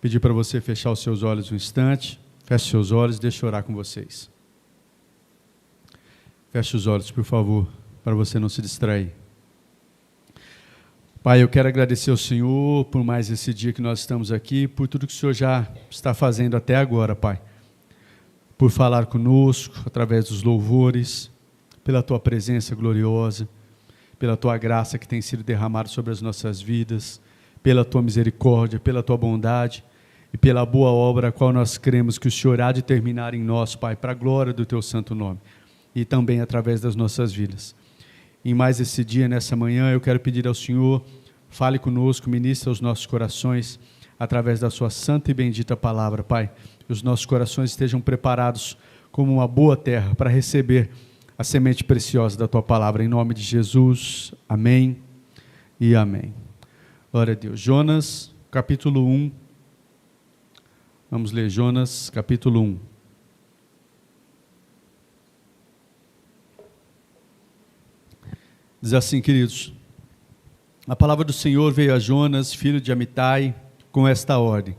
Pedir para você fechar os seus olhos um instante. Feche seus olhos, deixa eu orar com vocês. Feche os olhos, por favor, para você não se distrair. Pai, eu quero agradecer ao Senhor por mais esse dia que nós estamos aqui, por tudo que o Senhor já está fazendo até agora, Pai. Por falar conosco, através dos louvores, pela Tua presença gloriosa, pela Tua graça que tem sido derramada sobre as nossas vidas, pela Tua misericórdia, pela Tua bondade e pela boa obra a qual nós cremos que o Senhor há de terminar em nós, Pai, para a glória do Teu santo nome e também através das nossas vidas. Em mais esse dia, nessa manhã, eu quero pedir ao Senhor, fale conosco, ministre aos nossos corações, através da sua santa e bendita palavra, Pai. Que os nossos corações estejam preparados como uma boa terra para receber a semente preciosa da Tua palavra. Em nome de Jesus, amém e amém. Glória a Deus. Jonas, capítulo 1. Vamos ler Jonas, capítulo 1. Diz assim, queridos: a palavra do Senhor veio a Jonas, filho de Amitai, com esta ordem: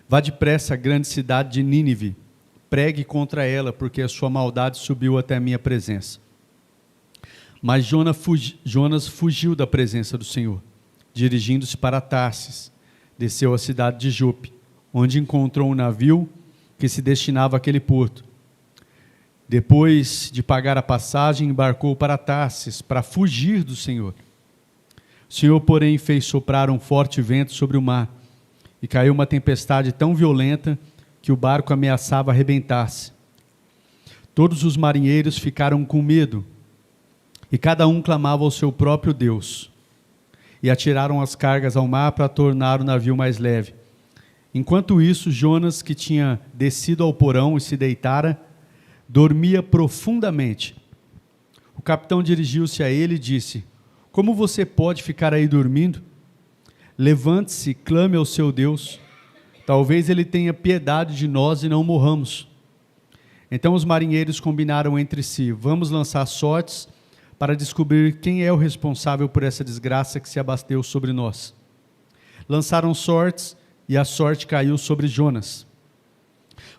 vá depressa à grande cidade de Nínive, pregue contra ela, porque a sua maldade subiu até a minha presença. Mas Jonas fugiu da presença do Senhor, dirigindo-se para Tarsis, desceu à cidade de Jope, onde encontrou um navio que se destinava àquele porto. Depois de pagar a passagem, embarcou para Tarsis, para fugir do Senhor. O Senhor, porém, fez soprar um forte vento sobre o mar, e caiu uma tempestade tão violenta que o barco ameaçava arrebentar-se. Todos os marinheiros ficaram com medo, e cada um clamava ao seu próprio Deus, e atiraram as cargas ao mar para tornar o navio mais leve. Enquanto isso, Jonas, que tinha descido ao porão e se deitara, dormia profundamente. O capitão dirigiu-se a ele e disse: como você pode ficar aí dormindo? Levante-se e clame ao seu Deus. Talvez ele tenha piedade de nós e não morramos. Então os marinheiros combinaram entre si: vamos lançar sortes para descobrir quem é o responsável por essa desgraça que se abateu sobre nós. Lançaram sortes e a sorte caiu sobre Jonas.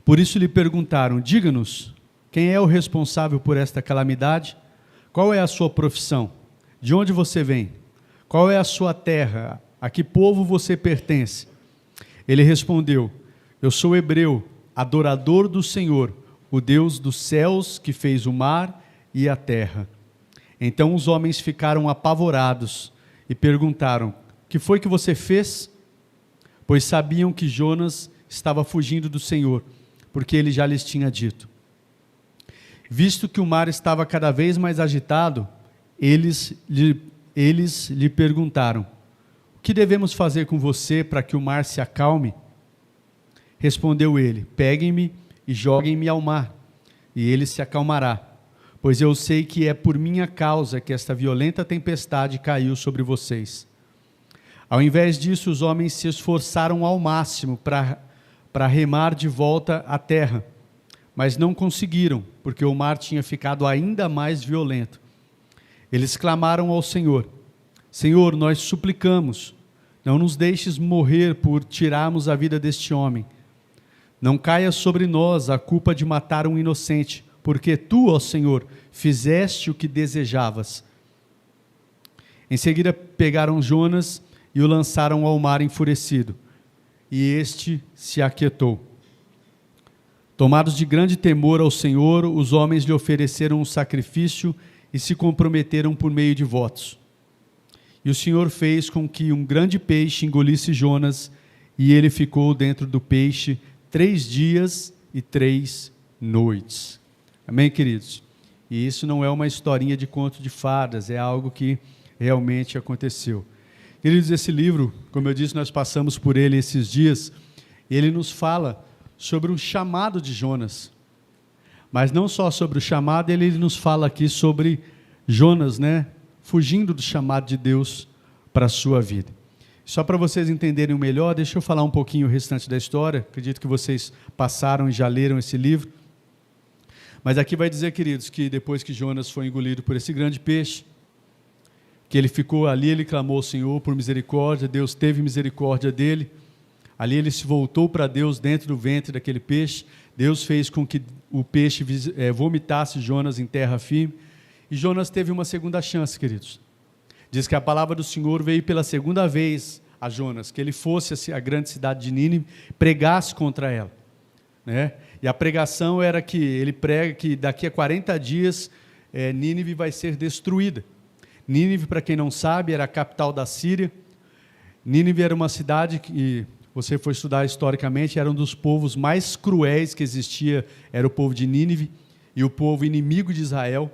Por isso lhe perguntaram: diga-nos, quem é o responsável por esta calamidade? Qual é a sua profissão? De onde você vem? Qual é a sua terra? A que povo você pertence? Ele respondeu: eu sou hebreu, adorador do Senhor, o Deus dos céus que fez o mar e a terra. Então os homens ficaram apavorados e perguntaram: que foi que você fez? Pois sabiam que Jonas estava fugindo do Senhor, porque ele já lhes tinha dito. Visto que o mar estava cada vez mais agitado, eles lhe perguntaram: o que devemos fazer com você para que o mar se acalme? Respondeu ele: peguem-me e joguem-me ao mar, e ele se acalmará, pois eu sei que é por minha causa que esta violenta tempestade caiu sobre vocês. Ao invés disso, os homens se esforçaram ao máximo para remar de volta à terra, mas não conseguiram, porque o mar tinha ficado ainda mais violento. Eles clamaram ao Senhor: Senhor, nós suplicamos, não nos deixes morrer por tirarmos a vida deste homem. Não caia sobre nós a culpa de matar um inocente, porque tu, ó Senhor, fizeste o que desejavas. Em seguida pegaram Jonas e o lançaram ao mar enfurecido, e este se aquietou. Tomados de grande temor ao Senhor, os homens lhe ofereceram um sacrifício e se comprometeram por meio de votos. E o Senhor fez com que um grande peixe engolisse Jonas, e ele ficou dentro do peixe 3 dias e 3 noites. Amém, queridos? E isso não é uma historinha de conto de fadas, é algo que realmente aconteceu. Queridos, esse livro, como eu disse, nós passamos por ele esses dias, e ele nos fala sobre o chamado de Jonas. Mas não só sobre o chamado, ele nos fala aqui sobre Jonas, fugindo do chamado de Deus para a sua vida. Só para vocês entenderem melhor, deixa eu falar um pouquinho o restante da história. Acredito que vocês passaram e já leram esse livro. Mas aqui vai dizer, queridos, que depois que Jonas foi engolido por esse grande peixe, que ele ficou ali, ele clamou ao Senhor por misericórdia, Deus teve misericórdia dele, Ali ele se voltou para Deus dentro do ventre daquele peixe. Deus fez com que o peixe vomitasse Jonas em terra firme. E Jonas teve uma segunda chance, queridos. Diz que a palavra do Senhor veio pela segunda vez a Jonas, que ele fosse a grande cidade de Nínive, pregasse contra ela, né? E a pregação era que ele prega que daqui a 40 dias Nínive vai ser destruída. Nínive, para quem não sabe, era a capital da Síria. Nínive era uma cidade que, você for estudar historicamente, era um dos povos mais cruéis que existia, era o povo de Nínive, e o povo inimigo de Israel.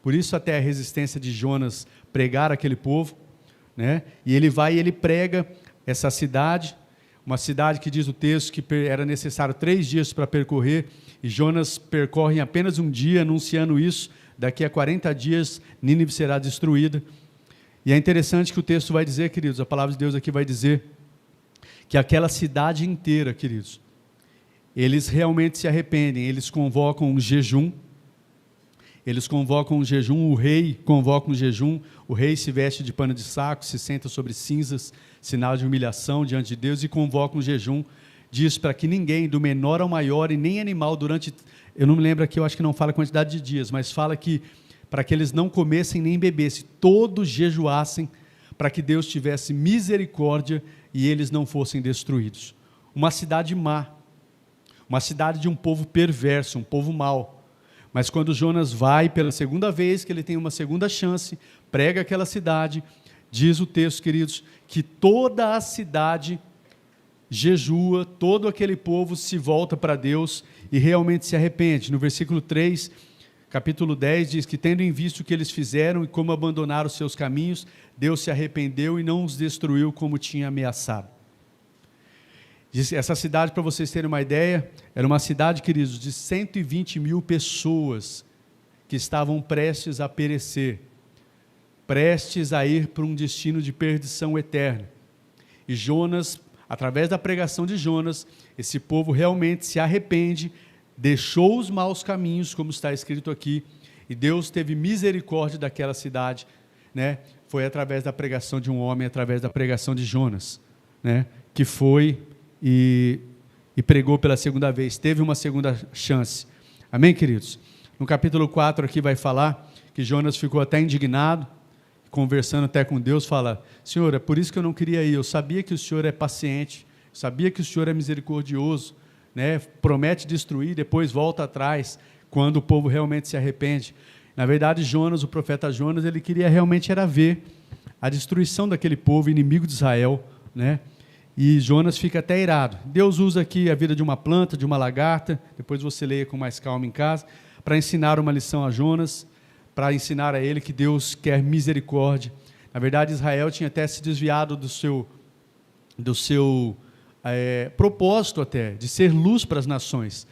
Por isso até a resistência de Jonas pregar aquele povo, né? E ele vai e ele prega essa cidade, uma cidade que diz o texto que era necessário 3 dias para percorrer, e Jonas percorre em apenas um dia, anunciando isso. Daqui a 40 dias, Nínive será destruída. E é interessante que o texto vai dizer, queridos, a palavra de Deus aqui vai dizer, que aquela cidade inteira, queridos, eles realmente se arrependem, eles convocam um jejum, o rei convoca um jejum, o rei se veste de pano de saco, se senta sobre cinzas, sinal de humilhação diante de Deus, e convoca um jejum, diz para que ninguém, do menor ao maior, e nem animal durante, eu não me lembro aqui, eu acho que não fala a quantidade de dias, mas fala que para que eles não comessem nem bebessem, todos jejuassem, para que Deus tivesse misericórdia e eles não fossem destruídos. Uma cidade má, uma cidade de um povo perverso, um povo mau. Mas quando Jonas vai pela segunda vez, que ele tem uma segunda chance, prega aquela cidade, diz o texto, queridos, que toda a cidade jejua, todo aquele povo se volta para Deus e realmente se arrepende. No versículo 3, capítulo 10, diz que tendo em vista o que eles fizeram e como abandonaram os seus caminhos, Deus se arrependeu e não os destruiu como tinha ameaçado. Essa cidade, para vocês terem uma ideia, era uma cidade, queridos, de 120 mil pessoas que estavam prestes a perecer, prestes a ir para um destino de perdição eterna. E Jonas, através da pregação de Jonas, esse povo realmente se arrepende, deixou os maus caminhos, como está escrito aqui, e Deus teve misericórdia daquela cidade, né? Foi através da pregação de um homem, através da pregação de Jonas, né? Que foi e pregou pela segunda vez, teve uma segunda chance. Amém, queridos? No capítulo 4 aqui vai falar que Jonas ficou até indignado, conversando até com Deus, fala: Senhor, é por isso que eu não queria ir, eu sabia que o Senhor é paciente, sabia que o Senhor é misericordioso, né? Promete destruir, depois volta atrás, quando o povo realmente se arrepende. Na verdade, Jonas, o profeta Jonas, ele queria realmente era ver a destruição daquele povo inimigo de Israel, né? E Jonas fica até irado. Deus usa aqui a vida de uma planta, de uma lagarta, depois você leia com mais calma em casa, para ensinar uma lição a Jonas, para ensinar a ele que Deus quer misericórdia. Na verdade, Israel tinha até se desviado do seu propósito até, de ser luz para as nações.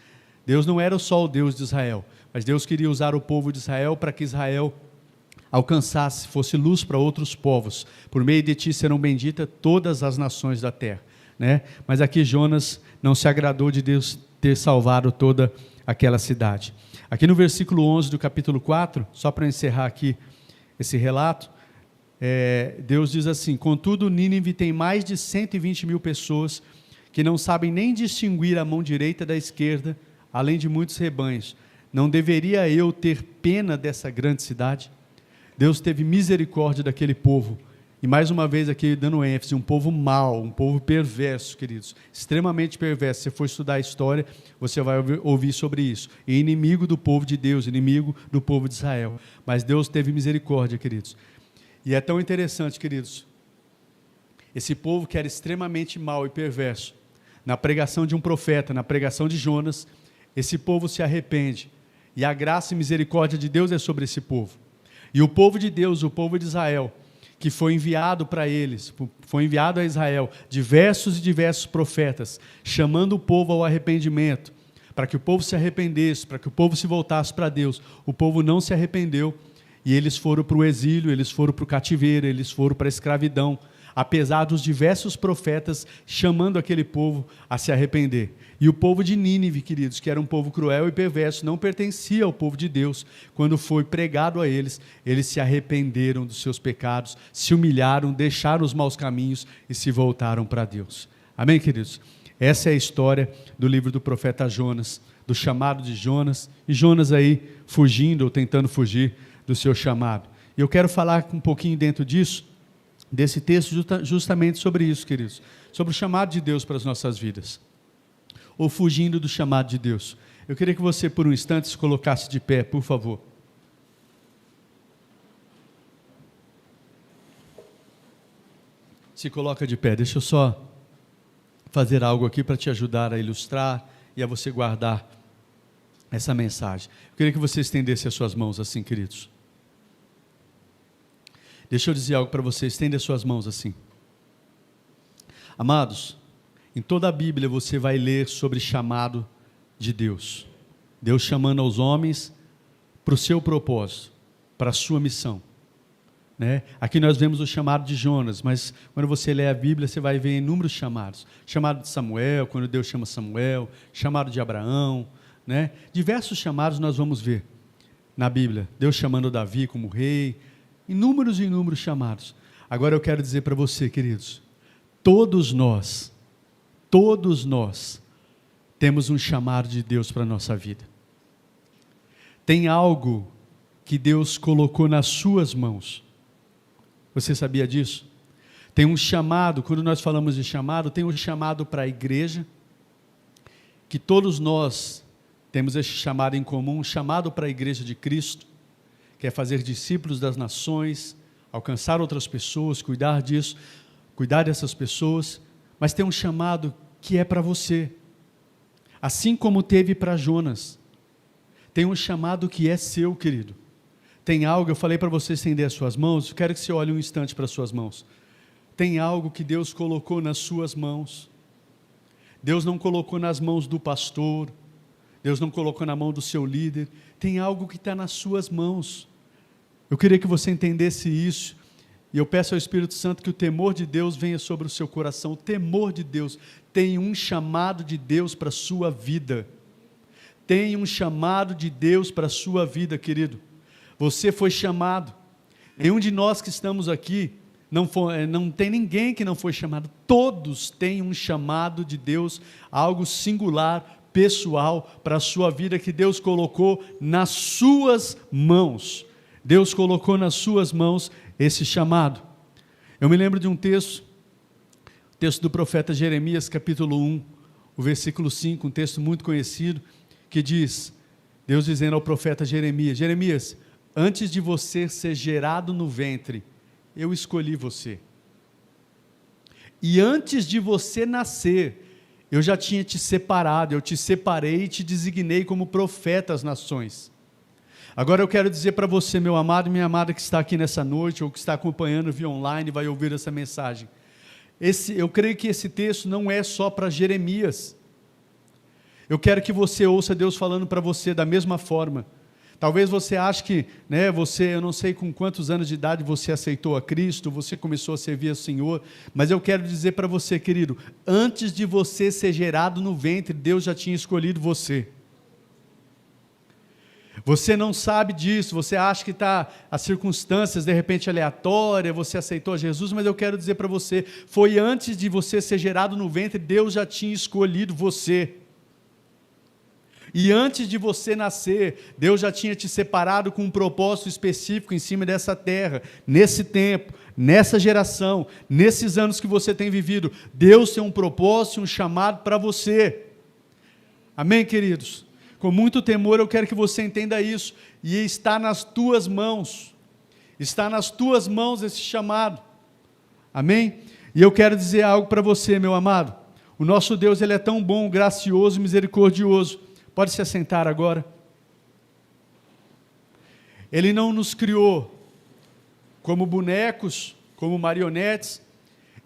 Deus não era só o Deus de Israel, mas Deus queria usar o povo de Israel para que Israel alcançasse, fosse luz para outros povos. Por meio de ti serão benditas todas as nações da terra, né? Mas aqui Jonas não se agradou de Deus ter salvado toda aquela cidade. Aqui no versículo 11 do capítulo 4, só para encerrar aqui esse relato, Deus diz assim: contudo, Nínive tem mais de 120 mil pessoas que não sabem nem distinguir a mão direita da esquerda, além de muitos rebanhos. Não deveria eu ter pena dessa grande cidade? Deus teve misericórdia daquele povo. E mais uma vez aqui dando ênfase, um povo mau, um povo perverso, queridos, extremamente perverso. Se você for estudar a história, você vai ouvir sobre isso. E inimigo do povo de Deus, inimigo do povo de Israel. Mas Deus teve misericórdia, queridos. E é tão interessante, queridos, esse povo que era extremamente mau e perverso, na pregação de um profeta, na pregação de Jonas, esse povo se arrepende. E a graça e misericórdia de Deus é sobre esse povo. E o povo de Deus, o povo de Israel, que foi enviado para eles, foi enviado a Israel, diversos e diversos profetas, chamando o povo ao arrependimento, para que o povo se arrependesse, para que o povo se voltasse para Deus. O povo não se arrependeu, e eles foram para o exílio, eles foram para o cativeiro, eles foram para a escravidão, apesar dos diversos profetas chamando aquele povo a se arrepender. E o povo de Nínive, queridos, que era um povo cruel e perverso, não pertencia ao povo de Deus. Quando foi pregado a eles, eles se arrependeram dos seus pecados, se humilharam, deixaram os maus caminhos e se voltaram para Deus. Amém, queridos? Essa é a história do livro do profeta Jonas, do chamado de Jonas, e Jonas aí fugindo ou tentando fugir do seu chamado. E eu quero falar um pouquinho dentro disso, desse texto, justamente sobre isso, queridos, sobre o chamado de Deus para as nossas vidas, ou fugindo do chamado de Deus. Eu queria que você, por um instante, se colocasse de pé, por favor. Se coloca de pé, deixa eu só fazer algo aqui para te ajudar a ilustrar e a você guardar essa mensagem. Eu queria que você estendesse as suas mãos assim, queridos. Deixa eu dizer algo para você, estenda as suas mãos assim. Amados, em toda a Bíblia você vai ler sobre chamado de Deus. Deus chamando aos homens para o seu propósito, para a sua missão. Né? Aqui nós vemos o chamado de Jonas, mas quando você lê a Bíblia, você vai ver inúmeros chamados. Chamado de Samuel, quando Deus chama Samuel, chamado de Abraão, né? Diversos chamados nós vamos ver na Bíblia. Deus chamando Davi como rei, inúmeros e inúmeros chamados. Agora eu quero dizer para você, queridos, todos nós temos um chamado de Deus para a nossa vida. Tem algo que Deus colocou nas suas mãos. Você sabia disso? Tem um chamado, quando nós falamos de chamado, tem um chamado para a igreja, que todos nós temos esse chamado em comum, um chamado para a igreja de Cristo, que é fazer discípulos das nações, alcançar outras pessoas, cuidar disso, cuidar dessas pessoas, mas tem um chamado que é para você, assim como teve para Jonas. Tem um chamado que é seu, querido. Tem algo, eu falei para você estender as suas mãos, eu quero que você olhe um instante para as suas mãos. Tem algo que Deus colocou nas suas mãos. Deus não colocou nas mãos do pastor, Deus não colocou na mão do seu líder, tem algo que está nas suas mãos. Eu queria que você entendesse isso, e eu peço ao Espírito Santo que o temor de Deus venha sobre o seu coração. O temor de Deus, tem um chamado de Deus para a sua vida. Tem um chamado de Deus para a sua vida, querido. Você foi chamado. Nenhum de nós que estamos aqui, não tem ninguém que não foi chamado. Todos têm um chamado de Deus, algo singular, pessoal, para a sua vida, que Deus colocou nas suas mãos. Deus colocou nas suas mãos esse chamado. Eu me lembro de um texto do profeta Jeremias, capítulo 1, o versículo 5, um texto muito conhecido, que diz, Deus dizendo ao profeta Jeremias, Jeremias, antes de você ser gerado no ventre, eu escolhi você. E antes de você nascer, eu já tinha te separado, eu te separei e te designei como profeta às nações. Agora eu quero dizer para você, meu amado e minha amada que está aqui nessa noite, ou que está acompanhando via online e vai ouvir essa mensagem. Eu creio que esse texto não é só para Jeremias. Eu quero que você ouça Deus falando para você da mesma forma. Talvez você ache que, eu não sei com quantos anos de idade você aceitou a Cristo, você começou a servir ao Senhor, mas eu quero dizer para você, querido, antes de você ser gerado no ventre, Deus já tinha escolhido você. Você não sabe disso, você acha que as circunstâncias de repente aleatórias, você aceitou a Jesus, mas eu quero dizer para você, foi antes de você ser gerado no ventre, Deus já tinha escolhido você. E antes de você nascer, Deus já tinha te separado com um propósito específico em cima dessa terra, nesse tempo, nessa geração, nesses anos que você tem vivido. Deus tem um propósito, um chamado para você. Amém, queridos? Com muito temor eu quero que você entenda isso, e está nas tuas mãos, esse chamado. Amém? E eu quero dizer algo para você, meu amado. O nosso Deus, Ele é tão bom, gracioso e misericordioso. Pode se assentar agora. Ele não nos criou como bonecos, como marionetes.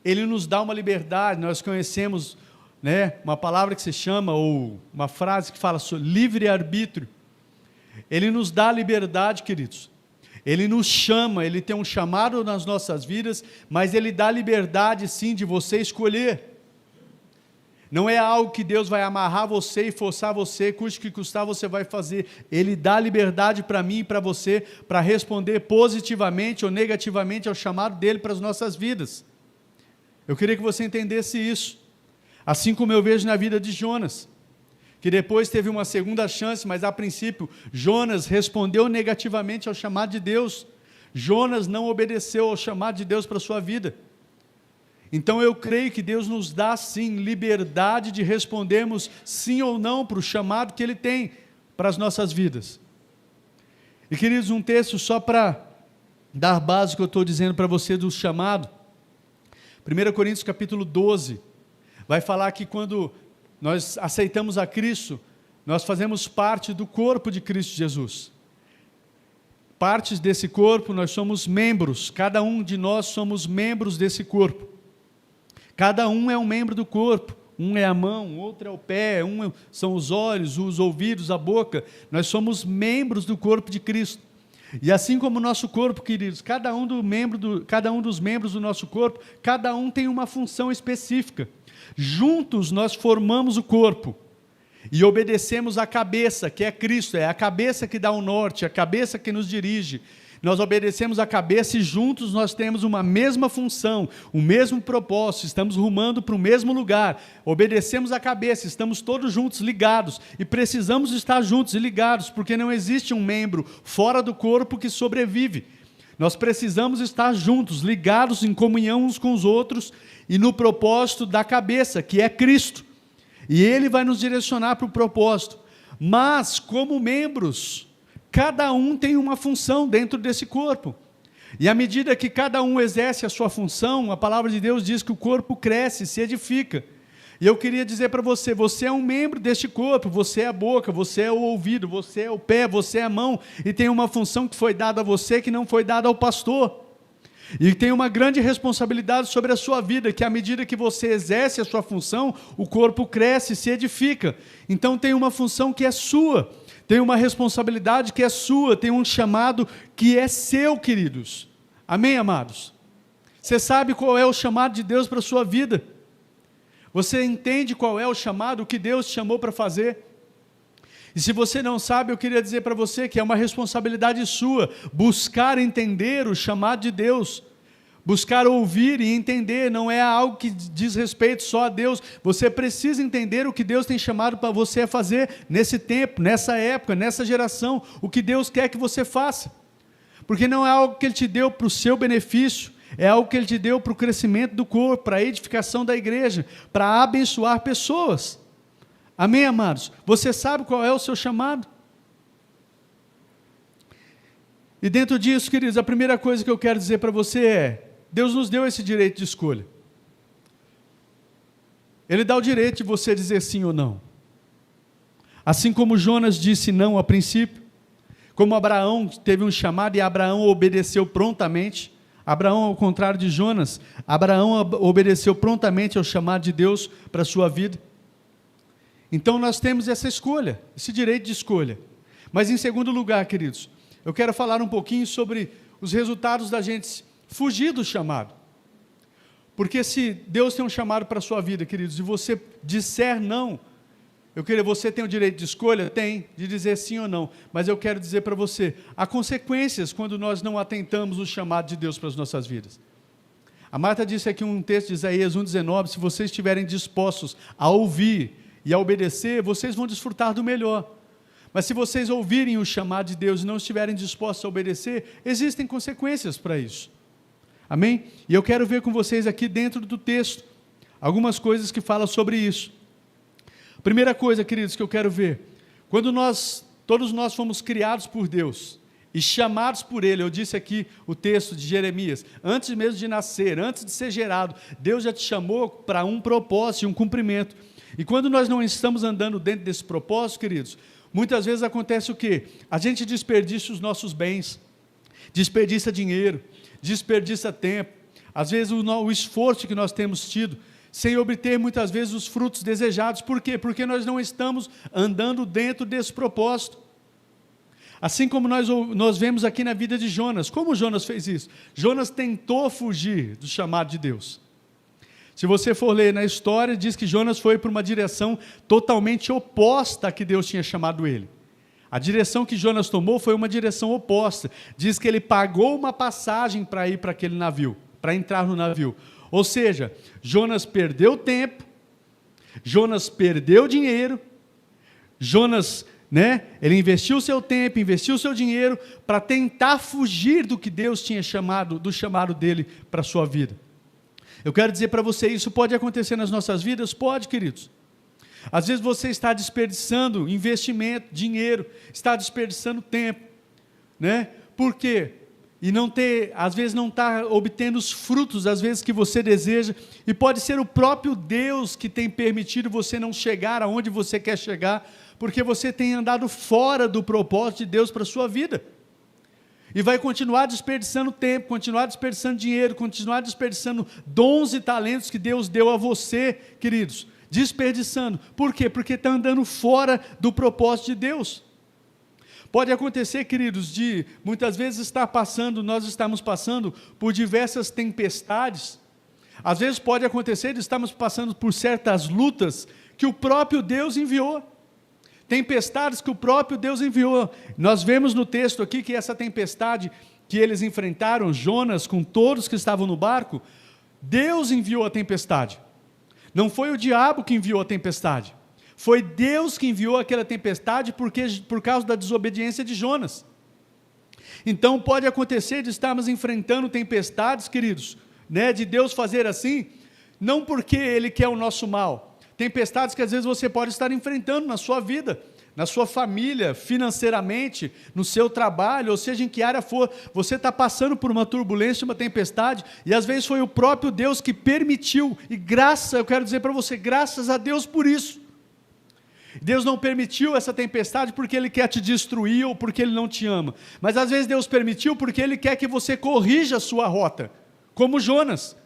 Ele nos dá uma liberdade. Nós conhecemos, uma palavra que se chama, ou uma frase que fala sobre livre-arbítrio. Ele nos dá liberdade, queridos. Ele nos chama, Ele tem um chamado nas nossas vidas, mas Ele dá liberdade sim de você escolher. Não é algo que Deus vai amarrar você e forçar você, custe que custar você vai fazer. Ele dá liberdade para mim e para você, para responder positivamente ou negativamente ao chamado dEle para as nossas vidas. Eu queria que você entendesse isso. Assim como eu vejo na vida de Jonas, que depois teve uma segunda chance, mas a princípio Jonas respondeu negativamente ao chamado de Deus. Jonas não obedeceu ao chamado de Deus para a sua vida. Então eu creio que Deus nos dá sim liberdade de respondermos sim ou não para o chamado que Ele tem para as nossas vidas. E queridos, um texto só para dar base que eu estou dizendo para você do chamado. 1 Coríntios capítulo 12, vai falar que quando nós aceitamos a Cristo, nós fazemos parte do corpo de Cristo Jesus. Partes desse corpo, nós somos membros, cada um de nós somos membros desse corpo. Cada um é um membro do corpo, um é a mão, outro é o pé, são os olhos, os ouvidos, a boca. Nós somos membros do corpo de Cristo. E assim como o nosso corpo, queridos, cada um dos membros do nosso corpo, cada um tem uma função específica. Juntos nós formamos o corpo e obedecemos a cabeça, que é Cristo, é a cabeça que dá o norte, a cabeça que nos dirige. Nós obedecemos a cabeça e juntos nós temos uma mesma função, o mesmo propósito, estamos rumando para o mesmo lugar. Obedecemos a cabeça, estamos todos juntos, ligados, e precisamos estar juntos e ligados, porque não existe um membro fora do corpo que sobrevive. Nós precisamos estar juntos, ligados em comunhão uns com os outros e no propósito da cabeça, que é Cristo. E Ele vai nos direcionar para o propósito. Mas, como membros, cada um tem uma função dentro desse corpo. E à medida que cada um exerce a sua função, a palavra de Deus diz que o corpo cresce, se edifica. E eu queria dizer para você, você é um membro deste corpo, você é a boca, você é o ouvido, você é o pé, você é a mão, e tem uma função que foi dada a você que não foi dada ao pastor. E tem uma grande responsabilidade sobre a sua vida, que à medida que você exerce a sua função, o corpo cresce, se edifica. Então tem uma função que é sua, tem uma responsabilidade que é sua, tem um chamado que é seu, queridos. Amém, amados? Você sabe qual é o chamado de Deus para a sua vida? Você entende qual é o chamado, o que Deus te chamou para fazer? E se você não sabe, eu queria dizer para você que é uma responsabilidade sua, buscar entender o chamado de Deus, buscar ouvir e entender, não é algo que diz respeito só a Deus, você precisa entender o que Deus tem chamado para você a fazer nesse tempo, nessa época, nessa geração, o que Deus quer que você faça, porque não é algo que Ele te deu para o seu benefício, é algo que Ele te deu para o crescimento do corpo, para a edificação da igreja, para abençoar pessoas. Amém, amados? Você sabe qual é o seu chamado? E dentro disso, queridos, a primeira coisa que eu quero dizer para você é, Deus nos deu esse direito de escolha. Ele dá o direito de você dizer sim ou não. Assim como Jonas disse não a princípio, como Abraão teve um chamado e Abraão obedeceu prontamente, Abraão, ao contrário de Jonas, Abraão obedeceu prontamente ao chamado de Deus para a sua vida. Então nós temos essa escolha, esse direito de escolha. Mas em segundo lugar, queridos, eu quero falar um pouquinho sobre os resultados da gente fugir do chamado. Porque se Deus tem um chamado para a sua vida, queridos, e você disser não, você tem o direito de escolha? Tem, de dizer sim ou não. Mas eu quero dizer para você, há consequências quando nós não atentamos o chamado de Deus para as nossas vidas. A Marta disse aqui um texto de Isaías 1,19, se vocês estiverem dispostos a ouvir e a obedecer, vocês vão desfrutar do melhor. Mas se vocês ouvirem o chamado de Deus e não estiverem dispostos a obedecer, existem consequências para isso. Amém? E eu quero ver com vocês aqui dentro do texto, algumas coisas que falam sobre isso. Primeira coisa, queridos, que eu quero ver, quando todos nós fomos criados por Deus, e chamados por Ele, eu disse aqui o texto de Jeremias, antes mesmo de nascer, antes de ser gerado, Deus já te chamou para um propósito e um cumprimento. E quando nós não estamos andando dentro desse propósito, queridos, muitas vezes acontece o quê? A gente desperdiça os nossos bens, desperdiça dinheiro, desperdiça tempo, às vezes o esforço que nós temos tido, sem obter muitas vezes os frutos desejados. Por quê? Porque nós não estamos andando dentro desse propósito. Assim como nós vemos aqui na vida de Jonas. Como Jonas fez isso? Jonas tentou fugir do chamado de Deus. Se você for ler na história, diz que Jonas foi para uma direção totalmente oposta à que Deus tinha chamado ele. A direção que Jonas tomou foi uma direção oposta. Diz que ele pagou uma passagem para ir para aquele navio, para entrar no navio. Ou seja, Jonas perdeu tempo, Jonas perdeu dinheiro, Jonas, ele investiu o seu tempo, investiu o seu dinheiro para tentar fugir do que Deus tinha chamado, do chamado dele para a sua vida. Eu quero dizer para você, isso pode acontecer nas nossas vidas? Pode, queridos. Às vezes você está desperdiçando investimento, dinheiro, está desperdiçando tempo, Por quê? E às vezes não está obtendo os frutos, às vezes que você deseja, e pode ser o próprio Deus que tem permitido você não chegar aonde você quer chegar, porque você tem andado fora do propósito de Deus para a sua vida, e vai continuar desperdiçando tempo, continuar desperdiçando dinheiro, continuar desperdiçando dons e talentos que Deus deu a você, queridos, desperdiçando. Por quê? Porque está andando fora do propósito de Deus. Pode acontecer, queridos, de muitas vezes nós estamos passando por diversas tempestades. Às vezes pode acontecer de estarmos passando por certas lutas que o próprio Deus enviou. Tempestades que o próprio Deus enviou. Nós vemos no texto aqui que essa tempestade que eles enfrentaram, Jonas com todos que estavam no barco, Deus enviou a tempestade. Não foi o diabo que enviou a tempestade. Foi Deus que enviou aquela tempestade por causa da desobediência de Jonas. Então pode acontecer de estarmos enfrentando tempestades, queridos, de Deus fazer assim, não porque Ele quer o nosso mal. Tempestades que às vezes você pode estar enfrentando na sua vida, na sua família, financeiramente, no seu trabalho, ou seja, em que área for, você está passando por uma turbulência, uma tempestade, e às vezes foi o próprio Deus que permitiu, e eu quero dizer para você, graças a Deus por isso. Deus não permitiu essa tempestade porque Ele quer te destruir ou porque Ele não te ama, mas às vezes Deus permitiu porque Ele quer que você corrija a sua rota, como Jonas.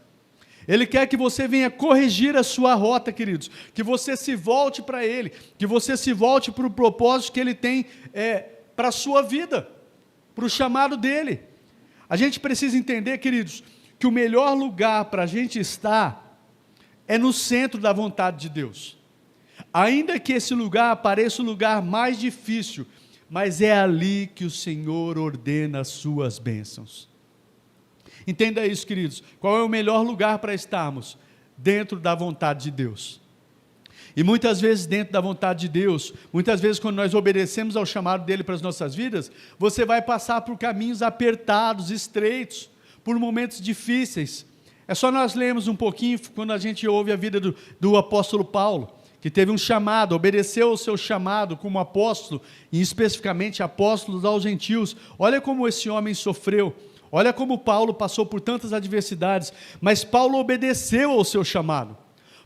Ele quer que você venha corrigir a sua rota, queridos, que você se volte para Ele, que você se volte para o propósito que Ele tem para a sua vida, para o chamado dEle. A gente precisa entender, queridos, que o melhor lugar para a gente estar é no centro da vontade de Deus. Ainda que esse lugar pareça o lugar mais difícil, mas é ali que o Senhor ordena as suas bênçãos. Entenda isso, queridos. Qual é o melhor lugar para estarmos? Dentro da vontade de Deus. E muitas vezes dentro da vontade de Deus, muitas vezes quando nós obedecemos ao chamado dEle para as nossas vidas, você vai passar por caminhos apertados, estreitos, por momentos difíceis. É só nós lermos um pouquinho quando a gente ouve a vida do apóstolo Paulo, que teve um chamado, obedeceu ao seu chamado como apóstolo, e especificamente apóstolo aos gentios. Olha como esse homem sofreu, olha como Paulo passou por tantas adversidades, mas Paulo obedeceu ao seu chamado.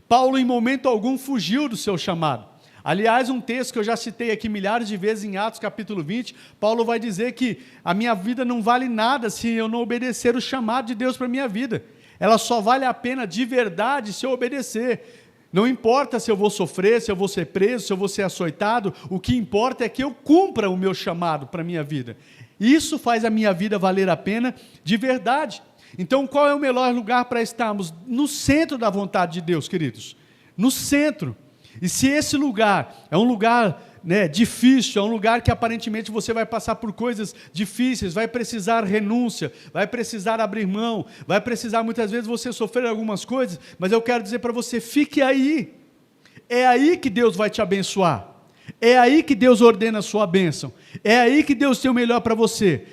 Paulo em momento algum fugiu do seu chamado. Aliás, um texto que eu já citei aqui milhares de vezes em Atos capítulo 20, Paulo vai dizer que a minha vida não vale nada se eu não obedecer o chamado de Deus para a minha vida. Ela só vale a pena de verdade se eu obedecer. Não importa se eu vou sofrer, se eu vou ser preso, se eu vou ser açoitado, o que importa é que eu cumpra o meu chamado para a minha vida. Isso faz a minha vida valer a pena de verdade. Então, qual é o melhor lugar para estarmos? No centro da vontade de Deus, queridos. No centro. E se esse lugar é um lugar difícil, é um lugar que aparentemente você vai passar por coisas difíceis, vai precisar renúncia, vai precisar abrir mão, vai precisar muitas vezes você sofrer algumas coisas, mas eu quero dizer para você, fique aí. É aí que Deus vai te abençoar. É aí que Deus ordena a sua bênção. É aí que Deus tem o melhor para você.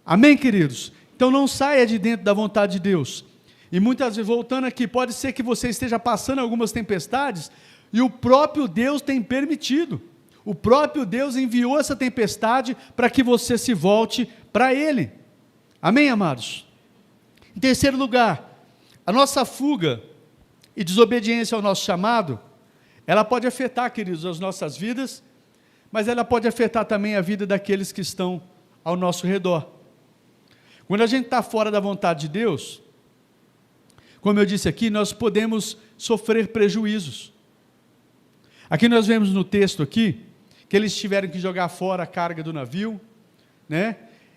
Amém, queridos? Então não saia de dentro da vontade de Deus. E muitas vezes, voltando aqui, pode ser que você esteja passando algumas tempestades e o próprio Deus tem permitido. O próprio Deus enviou essa tempestade para que você se volte para Ele. Amém, amados? Em terceiro lugar, a nossa fuga e desobediência ao nosso chamado, ela pode afetar, queridos, as nossas vidas, mas ela pode afetar também a vida daqueles que estão ao nosso redor. Quando a gente está fora da vontade de Deus, como eu disse aqui, nós podemos sofrer prejuízos. Aqui nós vemos no texto aqui, que eles tiveram que jogar fora a carga do navio,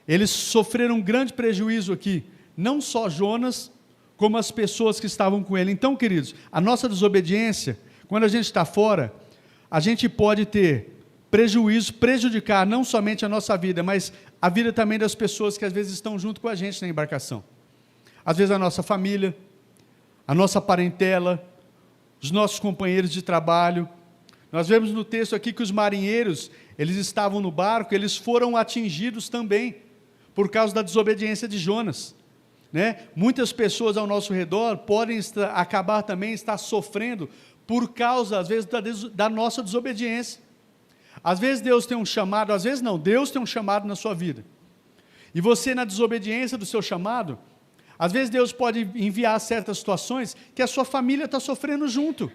Eles sofreram um grande prejuízo aqui, não só Jonas, como as pessoas que estavam com ele. Então, queridos, a nossa desobediência, quando a gente está fora, a gente pode ter prejuízo, prejudicar não somente a nossa vida, mas a vida também das pessoas que às vezes estão junto com a gente na embarcação. Às vezes a nossa família, a nossa parentela, os nossos companheiros de trabalho. Nós vemos no texto aqui que os marinheiros, eles estavam no barco, eles foram atingidos também, por causa da desobediência de Jonas. Né? Muitas pessoas ao nosso redor podem acabar também estar sofrendo por causa, às vezes, da nossa desobediência. Às vezes Deus tem um chamado, às vezes não, Deus tem um chamado na sua vida. E você, na desobediência do seu chamado, às vezes Deus pode enviar certas situações que a sua família está sofrendo junto.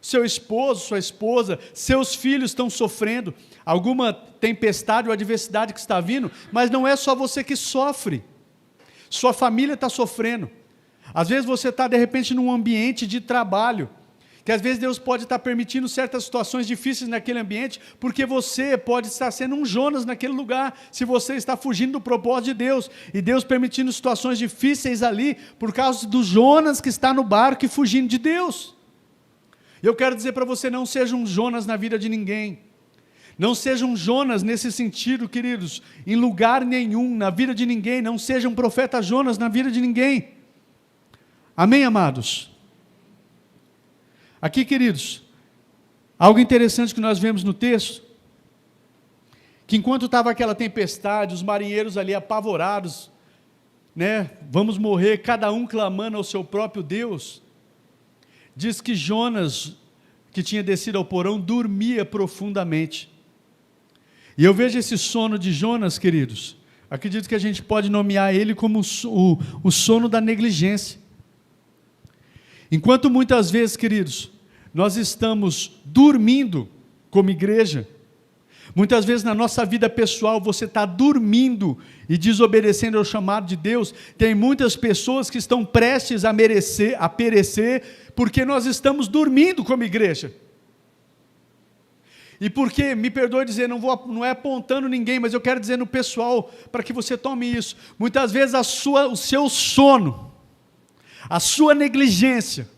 Seu esposo, sua esposa, seus filhos estão sofrendo alguma tempestade ou adversidade que está vindo, mas não é só você que sofre. Sua família está sofrendo. Às vezes você está, de repente, num ambiente de trabalho, que às vezes Deus pode estar permitindo certas situações difíceis naquele ambiente, porque você pode estar sendo um Jonas naquele lugar, se você está fugindo do propósito de Deus, e Deus permitindo situações difíceis ali, por causa do Jonas que está no barco e fugindo de Deus. Eu quero dizer para você, não seja um Jonas na vida de ninguém, não seja um Jonas nesse sentido, queridos, em lugar nenhum, na vida de ninguém, não seja um profeta Jonas na vida de ninguém. Amém, amados? Aqui, queridos, algo interessante que nós vemos no texto, que enquanto estava aquela tempestade, os marinheiros ali apavorados, né, vamos morrer, cada um clamando ao seu próprio Deus, diz que Jonas, que tinha descido ao porão, dormia profundamente. E eu vejo esse sono de Jonas, queridos, acredito que a gente pode nomear ele como o sono da negligência. Enquanto muitas vezes, queridos, nós estamos dormindo como igreja, muitas vezes na nossa vida pessoal você está dormindo e desobedecendo ao chamado de Deus, tem muitas pessoas que estão prestes a perecer, porque nós estamos dormindo como igreja. E porque, me perdoe dizer, não é apontando ninguém, mas eu quero dizer no pessoal, para que você tome isso, muitas vezes o seu sono, a sua negligência,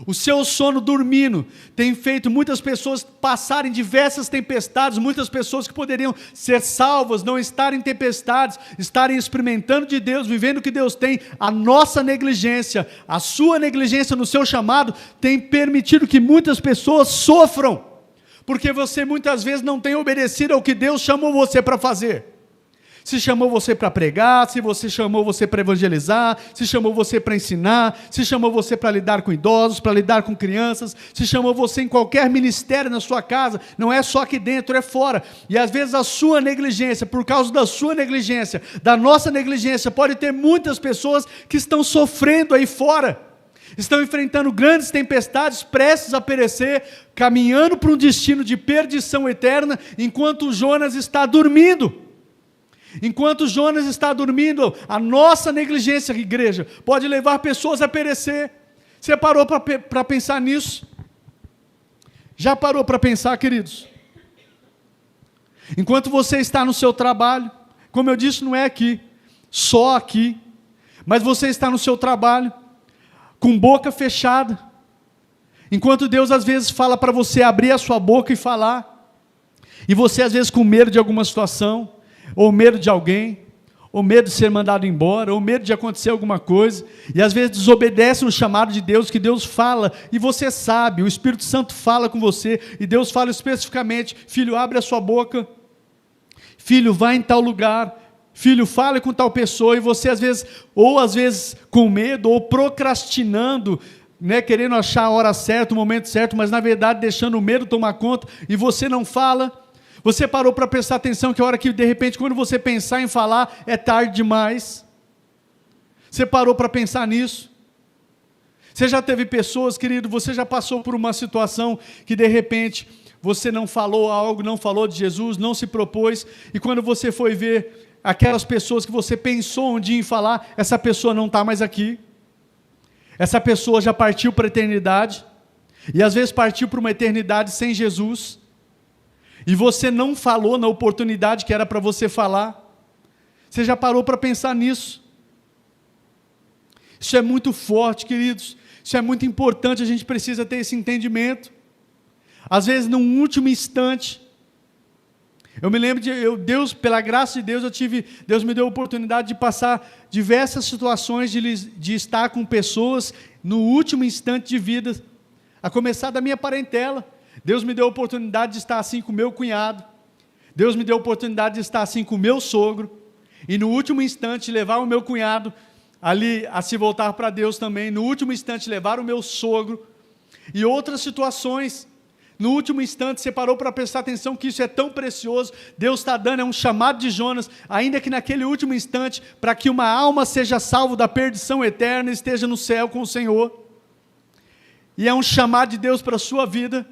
o seu sono dormindo, tem feito muitas pessoas passarem diversas tempestades, muitas pessoas que poderiam ser salvas, não estarem em tempestades, estarem experimentando de Deus, vivendo o que Deus tem. A nossa negligência, a sua negligência no seu chamado, tem permitido que muitas pessoas sofram, porque você muitas vezes não tem obedecido ao que Deus chamou você para fazer. Se chamou você para pregar, se você chamou você para evangelizar, se chamou você para ensinar, se chamou você para lidar com idosos, para lidar com crianças, se chamou você em qualquer ministério na sua casa, não é só aqui dentro, é fora. E às vezes a sua negligência, por causa da sua negligência, da nossa negligência, pode ter muitas pessoas que estão sofrendo aí fora, estão enfrentando grandes tempestades, prestes a perecer, caminhando para um destino de perdição eterna, enquanto Jonas está dormindo. Enquanto Jonas está dormindo, a nossa negligência, igreja, pode levar pessoas a perecer. Você parou para pensar nisso? Já parou para pensar, queridos? Enquanto você está no seu trabalho, como eu disse, não é aqui, só aqui, mas você está no seu trabalho, com boca fechada, enquanto Deus às vezes fala para você abrir a sua boca e falar, e você às vezes com medo de alguma situação, ou medo de alguém, ou medo de ser mandado embora, ou medo de acontecer alguma coisa, e às vezes desobedece no chamado de Deus, que Deus fala, e você sabe, o Espírito Santo fala com você, e Deus fala especificamente, filho, abre a sua boca, filho, vai em tal lugar, filho, fale com tal pessoa, e você às vezes com medo, ou procrastinando, né, querendo achar a hora certa, o momento certo, mas na verdade deixando o medo tomar conta, e você não fala. Você parou para prestar atenção que a hora que, de repente, quando você pensar em falar, é tarde demais? Você parou para pensar nisso? Você já teve pessoas, querido, você já passou por uma situação que, de repente, você não falou algo, não falou de Jesus, não se propôs, e quando você foi ver aquelas pessoas que você pensou um dia em falar, essa pessoa não está mais aqui, essa pessoa já partiu para a eternidade, e às vezes partiu para uma eternidade sem Jesus, e você não falou na oportunidade que era para você falar. Você já parou para pensar nisso? Isso é muito forte, queridos. Isso é muito importante, a gente precisa ter esse entendimento. Às vezes, num último instante, eu me lembro Deus, pela graça de Deus, Deus me deu a oportunidade de passar diversas situações, de estar com pessoas no último instante de vida. a começar da minha parentela. Deus me deu a oportunidade de estar assim com o meu cunhado, Deus me deu a oportunidade de estar assim com o meu sogro, e no último instante levar o meu cunhado ali a se voltar para Deus também, no último instante levar o meu sogro, e outras situações, no último instante você parou para prestar atenção que isso é tão precioso, Deus está dando, é um chamado de Jonas, ainda que naquele último instante, para que uma alma seja salva da perdição eterna e esteja no céu com o Senhor, e é um chamado de Deus para a sua vida.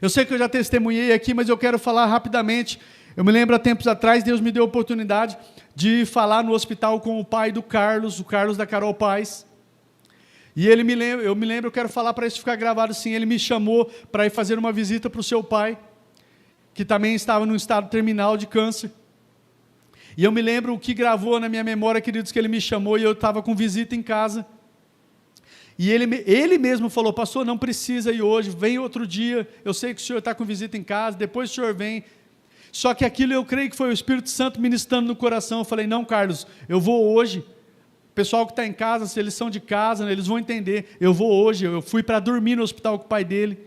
Eu sei que eu já testemunhei aqui, mas eu quero falar rapidamente. Eu me lembro há tempos atrás, Deus me deu a oportunidade de falar no hospital com o pai do Carlos, o Carlos da Carol Paz. E eu me lembro, eu quero falar para isso ficar gravado assim, ele me chamou para ir fazer uma visita para o seu pai, que também estava num estado terminal de câncer. E eu me lembro o que gravou na minha memória, queridos, que ele me chamou e eu estava com visita em casa. E ele mesmo falou, pastor, não precisa ir hoje, vem outro dia, eu sei que o senhor está com visita em casa, depois o senhor vem. Só que aquilo eu creio que foi o Espírito Santo ministrando no coração. Eu falei, não, Carlos, eu vou hoje. O pessoal que está em casa, se eles são de casa, né, eles vão entender. Eu vou hoje, eu fui para dormir no hospital com o pai dele.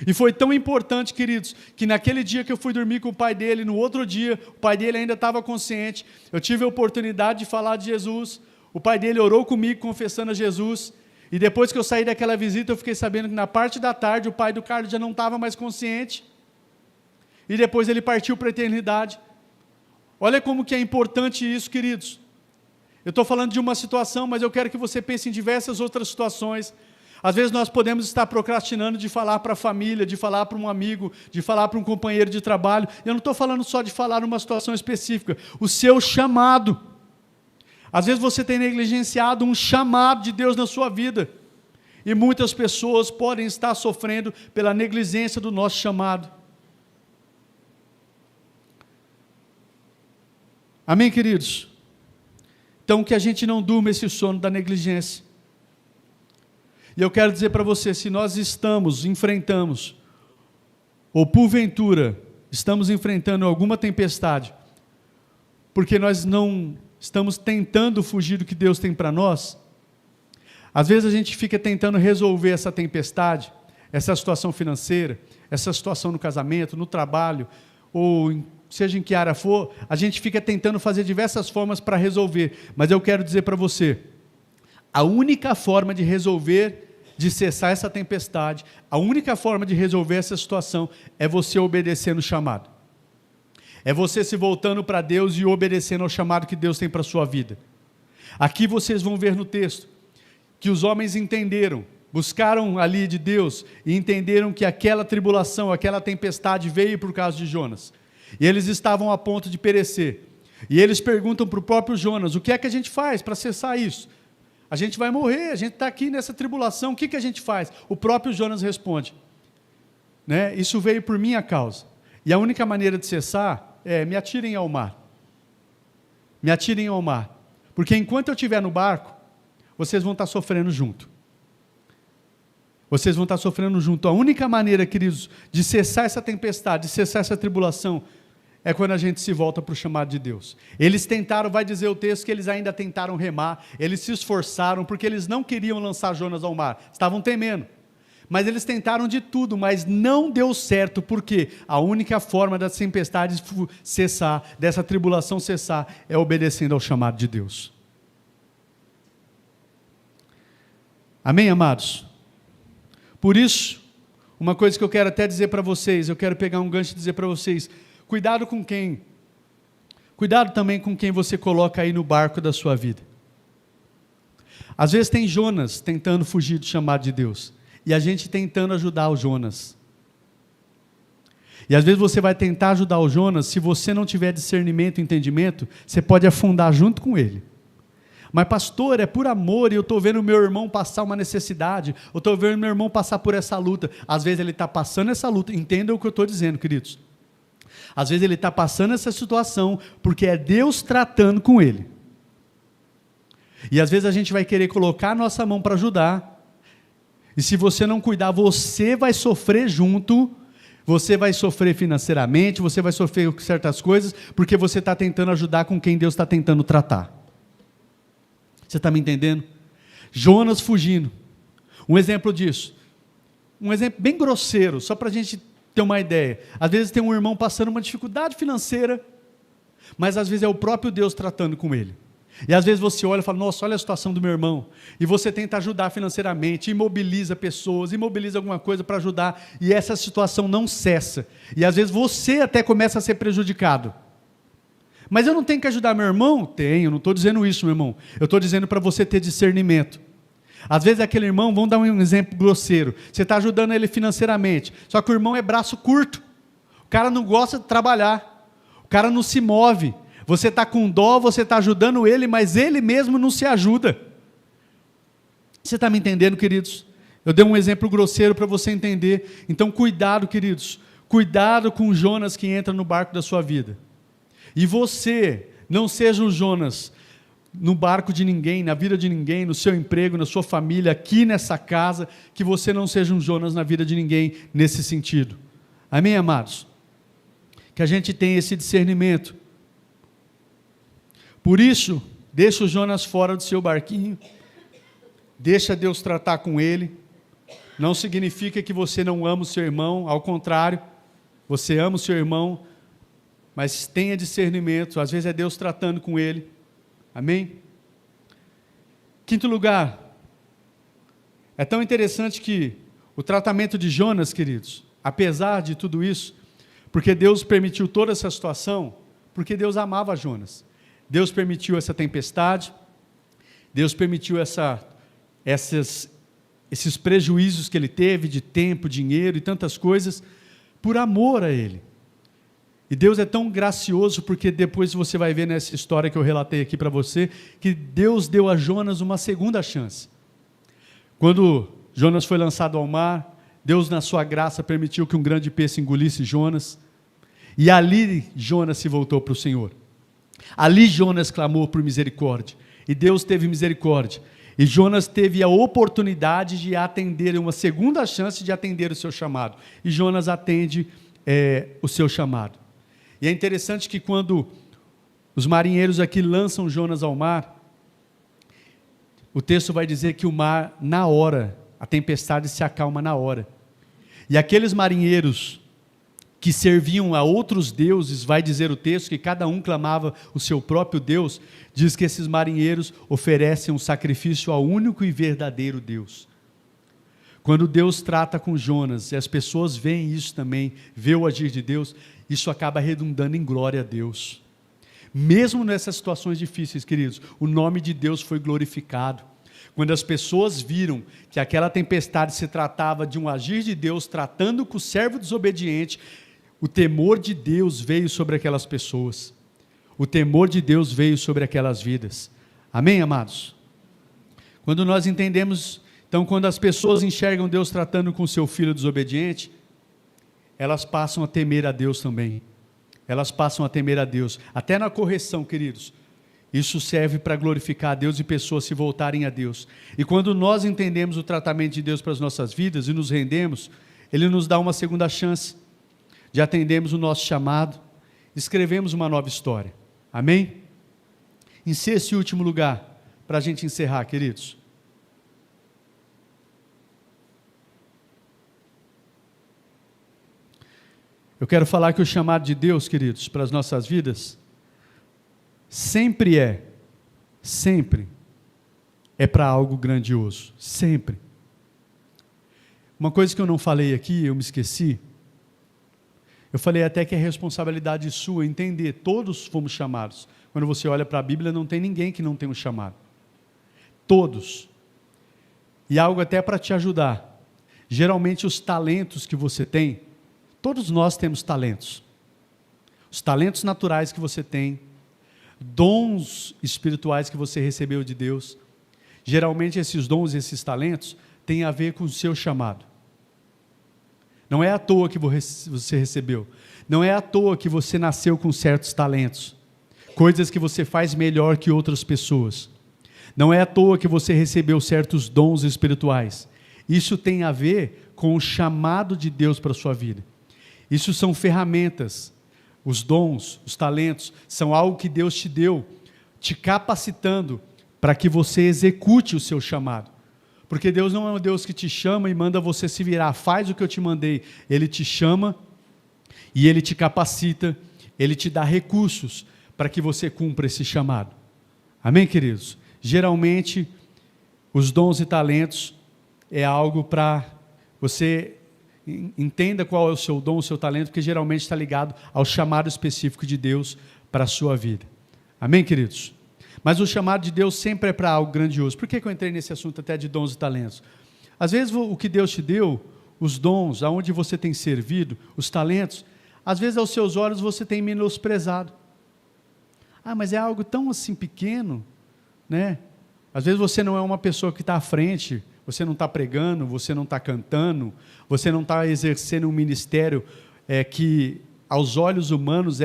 E foi tão importante, queridos, que naquele dia que eu fui dormir com o pai dele, no outro dia, o pai dele ainda estava consciente. Eu tive a oportunidade de falar de Jesus. O pai dele orou comigo, confessando a Jesus. E depois que eu saí daquela visita, eu fiquei sabendo que na parte da tarde, o pai do Carlos já não estava mais consciente. E depois ele partiu para a eternidade. Olha como que é importante isso, queridos. Eu estou falando de uma situação, mas eu quero que você pense em diversas outras situações. Às vezes nós podemos estar procrastinando de falar para a família, de falar para um amigo, de falar para um companheiro de trabalho. Eu não estou falando só de falar numa situação específica. O seu chamado. Às vezes você tem negligenciado um chamado de Deus na sua vida. E muitas pessoas podem estar sofrendo pela negligência do nosso chamado. Amém, queridos? Então, que a gente não durma esse sono da negligência. E eu quero dizer para você, se nós enfrentamos, ou porventura, estamos enfrentando alguma tempestade, porque nós não estamos tentando fugir do que Deus tem para nós, às vezes a gente fica tentando resolver essa tempestade, essa situação financeira, essa situação no casamento, no trabalho, ou seja em que área for, a gente fica tentando fazer diversas formas para resolver, mas eu quero dizer para você, a única forma de resolver, de cessar essa tempestade, a única forma de resolver essa situação, é você obedecer no chamado, é você se voltando para Deus e obedecendo ao chamado que Deus tem para a sua vida. Aqui vocês vão ver no texto, que os homens entenderam, buscaram ali de Deus, e entenderam que aquela tribulação, aquela tempestade veio por causa de Jonas, e eles estavam a ponto de perecer, e eles perguntam para o próprio Jonas, o que é que a gente faz para cessar isso? A gente vai morrer, a gente está aqui nessa tribulação, o que a gente faz? O próprio Jonas responde, né? Isso veio por minha causa, e a única maneira de cessar é, me atirem ao mar, porque enquanto eu estiver no barco, vocês vão estar sofrendo junto, a única maneira, queridos, de cessar essa tempestade, de cessar essa tribulação, é quando a gente se volta para o chamado de Deus. Eles tentaram, vai dizer o texto, que eles ainda tentaram remar, eles se esforçaram, porque eles não queriam lançar Jonas ao mar, estavam temendo, mas eles tentaram de tudo, mas não deu certo, porque a única forma da tempestade cessar, dessa tribulação cessar, é obedecendo ao chamado de Deus. Amém, amados? Por isso, uma coisa que eu quero até dizer para vocês, eu quero pegar um gancho e dizer para vocês, cuidado com quem? Cuidado também com quem você coloca aí no barco da sua vida. Às vezes tem Jonas tentando fugir do chamado de Deus, e a gente tentando ajudar o Jonas. E às vezes você vai tentar ajudar o Jonas, se você não tiver discernimento e entendimento, você pode afundar junto com ele. Mas pastor, é por amor, e eu estou vendo o meu irmão passar uma necessidade, eu estou vendo meu irmão passar por essa luta, às vezes ele está passando essa luta, entendam o que eu estou dizendo, queridos, às vezes ele está passando essa situação, porque é Deus tratando com ele, e às vezes a gente vai querer colocar a nossa mão para ajudar, e se você não cuidar, você vai sofrer junto, você vai sofrer financeiramente, você vai sofrer com certas coisas, porque você está tentando ajudar com quem Deus está tentando tratar. Você está me entendendo? Jonas fugindo. Um exemplo disso, um exemplo bem grosseiro, só para a gente ter uma ideia. Às vezes tem um irmão passando uma dificuldade financeira, mas às vezes é o próprio Deus tratando com ele. E às vezes você olha e fala, nossa, olha a situação do meu irmão. E você tenta ajudar financeiramente, imobiliza pessoas, imobiliza alguma coisa para ajudar, e essa situação não cessa. E às vezes você até começa a ser prejudicado. Mas eu não tenho que ajudar meu irmão? Tenho, não estou dizendo isso, meu irmão. Eu estou dizendo para você ter discernimento. Às vezes aquele irmão, vamos dar um exemplo grosseiro, você está ajudando ele financeiramente, só que o irmão é braço curto, o cara não gosta de trabalhar, o cara não se move, você está com dó, você está ajudando ele, mas ele mesmo não se ajuda. Você está me entendendo, queridos? Eu dei um exemplo grosseiro para você entender. Então cuidado, queridos, cuidado com o Jonas que entra no barco da sua vida. E você, não seja um Jonas no barco de ninguém, na vida de ninguém, no seu emprego, na sua família, aqui nessa casa, que você não seja um Jonas na vida de ninguém nesse sentido. Amém, amados? Que a gente tenha esse discernimento. Por isso, deixa o Jonas fora do seu barquinho, deixa Deus tratar com ele. Não significa que você não ama o seu irmão, ao contrário, você ama o seu irmão, mas tenha discernimento, às vezes é Deus tratando com ele. Amém? Quinto lugar, é tão interessante que o tratamento de Jonas, queridos, apesar de tudo isso, porque Deus permitiu toda essa situação, porque Deus amava Jonas. Deus permitiu essa tempestade, Deus permitiu esses prejuízos que ele teve de tempo, dinheiro e tantas coisas, por amor a ele. E Deus é tão gracioso, porque depois você vai ver nessa história que eu relatei aqui para você, que Deus deu a Jonas uma segunda chance. Quando Jonas foi lançado ao mar, Deus na sua graça permitiu que um grande peixe engolisse Jonas, e ali Jonas se voltou para o Senhor. Ali Jonas clamou por misericórdia, e Deus teve misericórdia, e Jonas teve a oportunidade de atender, uma segunda chance de atender o seu chamado, e Jonas atende o seu chamado. E é interessante que quando os marinheiros aqui lançam Jonas ao mar, o texto vai dizer que o mar, na hora, a tempestade se acalma na hora. E aqueles marinheiros que serviam a outros deuses, vai dizer o texto que cada um clamava o seu próprio Deus, diz que esses marinheiros oferecem um sacrifício ao único e verdadeiro Deus. Quando Deus trata com Jonas, e as pessoas veem isso também, vê o agir de Deus, isso acaba redundando em glória a Deus. Mesmo nessas situações difíceis, queridos, o nome de Deus foi glorificado. Quando as pessoas viram que aquela tempestade se tratava de um agir de Deus, tratando com o servo desobediente, o temor de Deus veio sobre aquelas pessoas. O temor de Deus veio sobre aquelas vidas. Amém, amados? Quando nós entendemos, então, quando as pessoas enxergam Deus tratando com o seu filho desobediente, elas passam a temer a Deus também. Elas passam a temer a Deus. Até na correção, queridos. Isso serve para glorificar a Deus e pessoas se voltarem a Deus. E quando nós entendemos o tratamento de Deus para as nossas vidas e nos rendemos, Ele nos dá uma segunda chance de atendermos o nosso chamado, escrevemos uma nova história. Amém? Em sexto e último lugar, para a gente encerrar, queridos. Eu quero falar que o chamado de Deus, queridos, para as nossas vidas, sempre é para algo grandioso, sempre. Uma coisa que eu não falei aqui, eu me esqueci, eu falei até que é responsabilidade sua entender, todos fomos chamados. Quando você olha para a Bíblia, não tem ninguém que não tem um chamado. Todos. E algo até para te ajudar. Geralmente os talentos que você tem, todos nós temos talentos. Os talentos naturais que você tem, dons espirituais que você recebeu de Deus. Geralmente esses dons e esses talentos têm a ver com o seu chamado. Não é à toa que você recebeu. Não é à toa que você nasceu com certos talentos. Coisas que você faz melhor que outras pessoas. Não é à toa que você recebeu certos dons espirituais. Isso tem a ver com o chamado de Deus para a sua vida. Isso são ferramentas. Os dons, os talentos, são algo que Deus te deu, te capacitando para que você execute o seu chamado. Porque Deus não é um Deus que te chama e manda você se virar, faz o que eu te mandei. Ele te chama e Ele te capacita, Ele te dá recursos para que você cumpra esse chamado. Amém, queridos? Geralmente, os dons e talentos é algo para você entenda qual é o seu dom, o seu talento, porque geralmente está ligado ao chamado específico de Deus para a sua vida. Amém, queridos? Mas o chamado de Deus sempre é para algo grandioso. Por que eu entrei nesse assunto até de dons e talentos? Às vezes o que Deus te deu, os dons, aonde você tem servido, os talentos, às vezes aos seus olhos você tem menosprezado. Ah, mas é algo tão assim pequeno, né? Às vezes você não é uma pessoa que está à frente, você não está pregando, você não está cantando, você não está exercendo um ministério que aos olhos humanos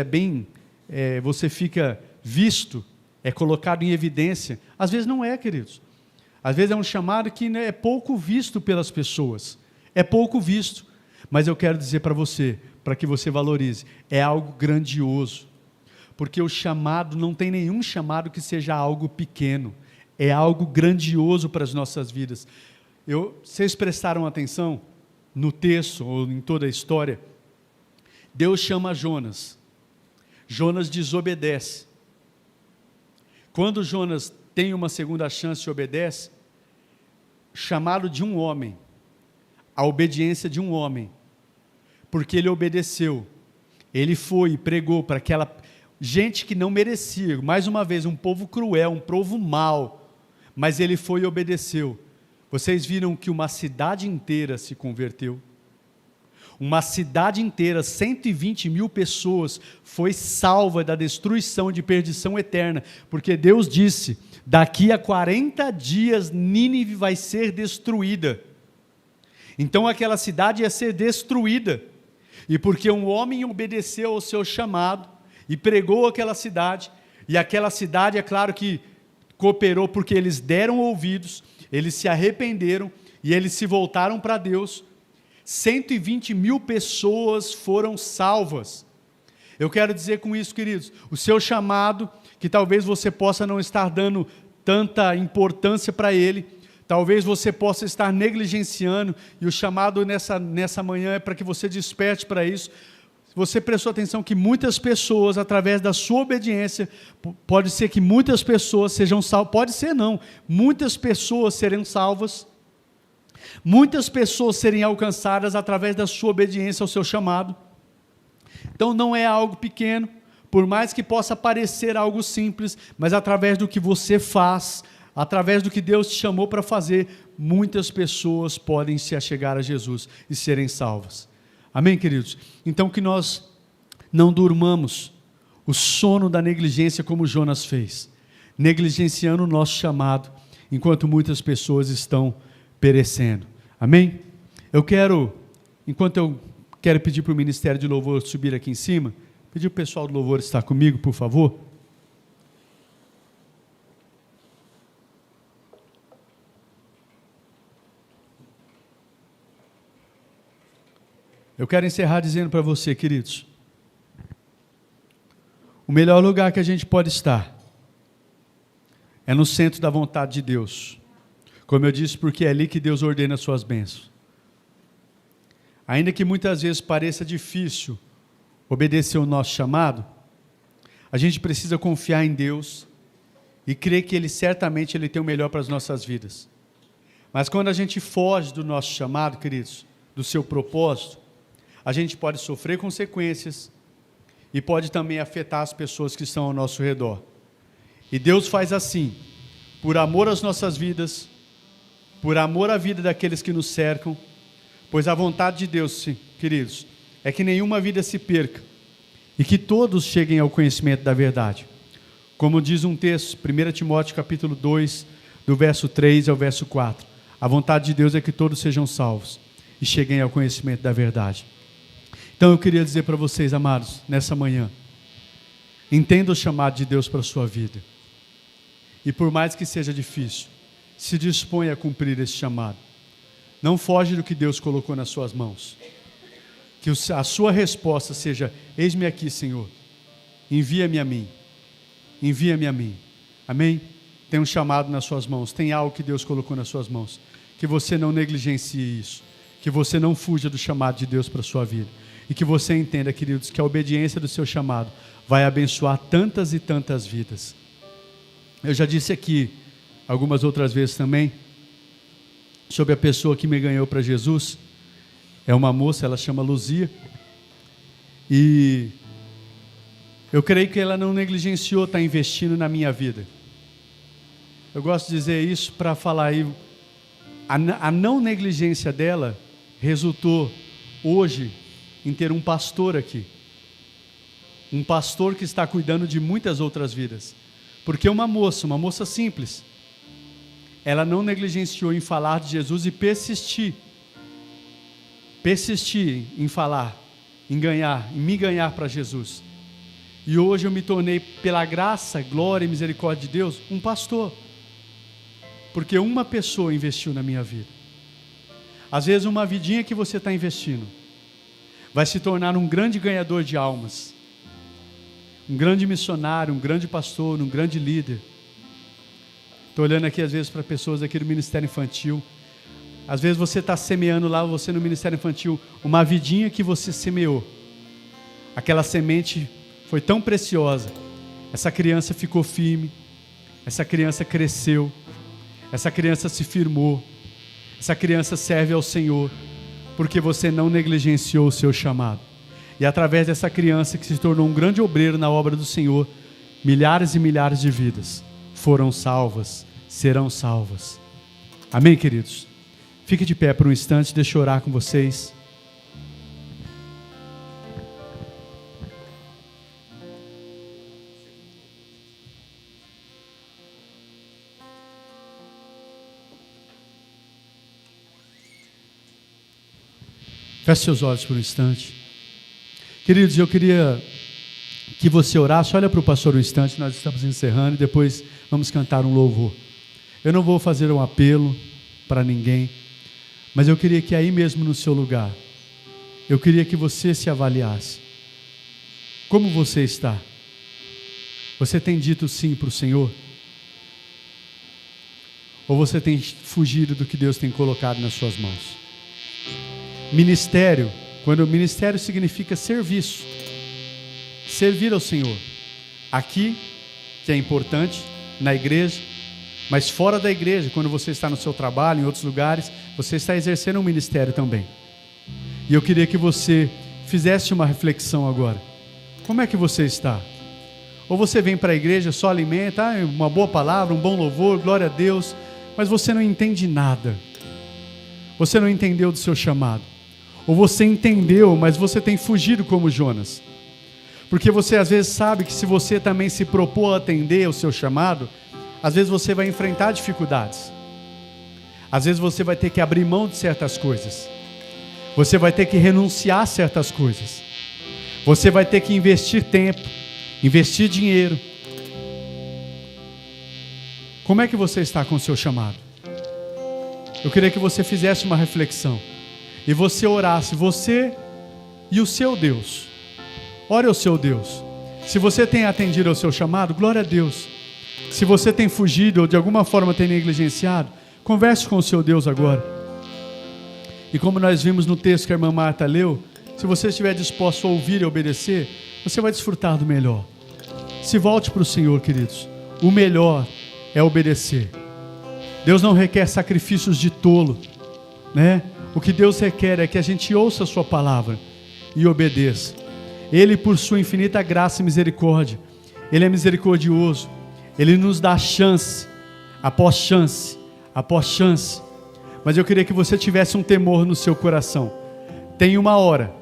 você fica visto, é colocado em evidência. Às vezes não é, queridos. Às vezes é um chamado que é pouco visto pelas pessoas, é pouco visto, mas eu quero dizer para você, para que você valorize, é algo grandioso, porque o chamado, não tem nenhum chamado que seja algo pequeno, é algo grandioso para as nossas vidas. Vocês prestaram atenção no texto, ou em toda a história? Deus chama Jonas. Jonas desobedece. Quando Jonas tem uma segunda chance e obedece, chamado de um homem, a obediência de um homem, porque ele obedeceu, ele foi e pregou para aquela gente que não merecia, mais uma vez, um povo cruel, um povo mau, mas ele foi e obedeceu. Vocês viram que uma cidade inteira se converteu? Uma cidade inteira, 120 mil pessoas, foi salva da destruição, de perdição eterna, porque Deus disse, daqui a 40 dias Nínive vai ser destruída. Então aquela cidade ia ser destruída, e porque um homem obedeceu ao seu chamado, e pregou aquela cidade, e aquela cidade, é claro que cooperou, porque eles deram ouvidos, eles se arrependeram, e eles se voltaram para Deus, 120 mil pessoas foram salvas. Eu quero dizer com isso, queridos, o seu chamado, que talvez você possa não estar dando tanta importância para ele, talvez você possa estar negligenciando, e o chamado nessa manhã é para que você desperte para isso. Você prestou atenção que muitas pessoas, através da sua obediência, pode ser que muitas pessoas sejam salvas, pode ser não, muitas pessoas serem salvas, muitas pessoas serem alcançadas através da sua obediência ao seu chamado. Então não é algo pequeno, por mais que possa parecer algo simples, mas através do que você faz, através do que Deus te chamou para fazer, muitas pessoas podem se achegar a Jesus e serem salvas. Amém, queridos? Então que nós não durmamos o sono da negligência como Jonas fez, negligenciando o nosso chamado, enquanto muitas pessoas estão perecendo. Amém? Enquanto eu quero pedir para o Ministério de Louvor subir aqui em cima, pedir para o pessoal do Louvor estar comigo, por favor. Eu quero encerrar dizendo para você, queridos, o melhor lugar que a gente pode estar é no centro da vontade de Deus. Como eu disse, porque é ali que Deus ordena as suas bênçãos. Ainda que muitas vezes pareça difícil obedecer o nosso chamado, a gente precisa confiar em Deus e crer que Ele certamente tem o melhor para as nossas vidas. Mas quando a gente foge do nosso chamado, queridos, do seu propósito, a gente pode sofrer consequências e pode também afetar as pessoas que estão ao nosso redor. E Deus faz assim, por amor às nossas vidas, por amor à vida daqueles que nos cercam, pois a vontade de Deus, queridos, é que nenhuma vida se perca e que todos cheguem ao conhecimento da verdade. Como diz um texto, 1 Timóteo capítulo 2, do verso 3 ao verso 4, a vontade de Deus é que todos sejam salvos e cheguem ao conhecimento da verdade. Então eu queria dizer para vocês, amados, nessa manhã, entenda o chamado de Deus para a sua vida, e por mais que seja difícil, se dispõe a cumprir esse chamado. Não foge do que Deus colocou nas suas mãos. Que a sua resposta seja: eis-me aqui, Senhor, envia-me a mim, envia-me a mim. Amém? Tem um chamado nas suas mãos, tem algo que Deus colocou nas suas mãos. que você não negligencie isso, que você não fuja do chamado de Deus para a sua vida. E que você entenda, queridos, que a obediência do seu chamado vai abençoar tantas e tantas vidas. Eu já disse aqui, algumas outras vezes também, sobre a pessoa que me ganhou para Jesus. É uma moça, ela chama Luzia. E eu creio que ela não negligenciou estar investindo na minha vida. Eu gosto de dizer isso para falar aí. A não negligência dela resultou hoje em ter um pastor aqui. Um pastor que está cuidando de muitas outras vidas. Porque uma moça simples, ela não negligenciou em falar de Jesus e persistir em falar, em me ganhar para Jesus. E hoje eu me tornei, pela graça, glória e misericórdia de Deus, um pastor. Porque uma pessoa investiu na minha vida. Às vezes uma vidinha que você está investindo vai se tornar um grande ganhador de almas, um grande missionário, um grande pastor, um grande líder. Estou olhando aqui às vezes para pessoas aqui do Ministério Infantil. Às vezes você está semeando lá, você no Ministério Infantil, uma vidinha que você semeou. Aquela semente foi tão preciosa. Essa criança ficou firme, essa criança cresceu, essa criança se firmou, essa criança serve ao Senhor, porque você não negligenciou o seu chamado. E através dessa criança que se tornou um grande obreiro na obra do Senhor, milhares e milhares de vidas foram salvas, serão salvas. Amém, queridos? Fique de pé por um instante, deixa eu orar com vocês. Feche seus olhos por um instante. Queridos, eu queria que você orasse. Olha para o pastor um instante, nós estamos encerrando e depois vamos cantar um louvor. Eu não vou fazer um apelo para ninguém, mas eu queria que aí mesmo no seu lugar, eu queria que você se avaliasse. Como você está? Você tem dito sim para o Senhor? Ou você tem fugido do que Deus tem colocado nas suas mãos? Ministério, quando ministério significa serviço, servir ao Senhor. Aqui, que é importante, na igreja, mas fora da igreja, quando você está no seu trabalho, em outros lugares, você está exercendo um ministério também. E eu queria que você fizesse uma reflexão agora. Como é que você está? Ou você vem para a igreja, só alimenta, uma boa palavra, um bom louvor, glória a Deus, mas você não entende nada. Você não entendeu do seu chamado. Ou você entendeu, mas você tem fugido como Jonas. Porque você às vezes sabe que se você também se propor a atender o seu chamado, às vezes você vai enfrentar dificuldades. Às vezes você vai ter que abrir mão de certas coisas. Você vai ter que renunciar a certas coisas. Você vai ter que investir tempo, investir dinheiro. Como é que você está com o seu chamado? Eu queria que você fizesse uma reflexão. E você orasse, você e o seu Deus. Ore ao seu Deus. Se você tem atendido ao seu chamado, glória a Deus. Se você tem fugido ou de alguma forma tem negligenciado, converse com o seu Deus agora. E como nós vimos no texto que a irmã Marta leu, se você estiver disposto a ouvir e obedecer, você vai desfrutar do melhor. Se volte para o Senhor, queridos. O melhor é obedecer. Deus não requer sacrifícios de tolo, né? O que Deus requer é que a gente ouça a sua palavra e obedeça. Ele, por sua infinita graça e misericórdia, Ele é misericordioso. Ele nos dá chance, após chance, após chance. Mas eu queria que você tivesse um temor no seu coração. Tem uma hora,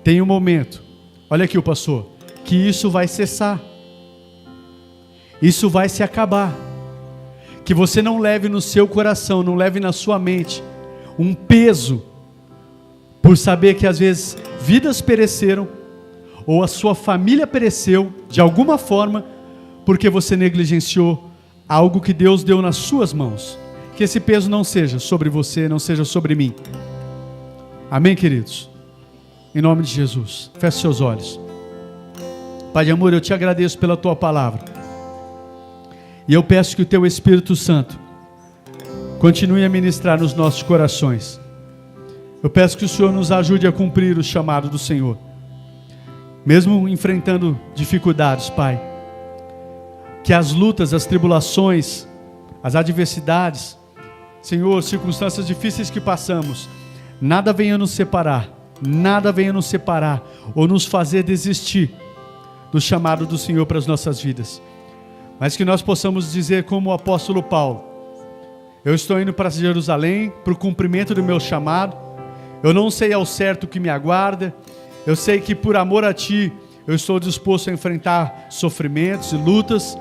tem um momento. Olha aqui o pastor, que isso vai cessar. Isso vai se acabar. Que você não leve no seu coração, não leve na sua mente um peso por saber que às vezes vidas pereceram ou a sua família pereceu de alguma forma porque você negligenciou algo que Deus deu nas suas mãos. Que esse peso não seja sobre você, não seja sobre mim. Amém, queridos? Em nome de Jesus, feche seus olhos. Pai de amor, eu te agradeço pela tua palavra. E eu peço que o teu Espírito Santo continue a ministrar nos nossos corações. Eu peço que o Senhor nos ajude a cumprir o chamado do Senhor, mesmo enfrentando dificuldades, Pai. Que as lutas, as tribulações, as adversidades, Senhor, circunstâncias difíceis que passamos, nada venha nos separar ou nos fazer desistir do chamado do Senhor para as nossas vidas. Mas que nós possamos dizer como o apóstolo Paulo: eu estou indo para Jerusalém para o cumprimento do meu chamado. Eu não sei ao certo o que me aguarda. Eu sei que por amor a Ti eu estou disposto a enfrentar sofrimentos e lutas,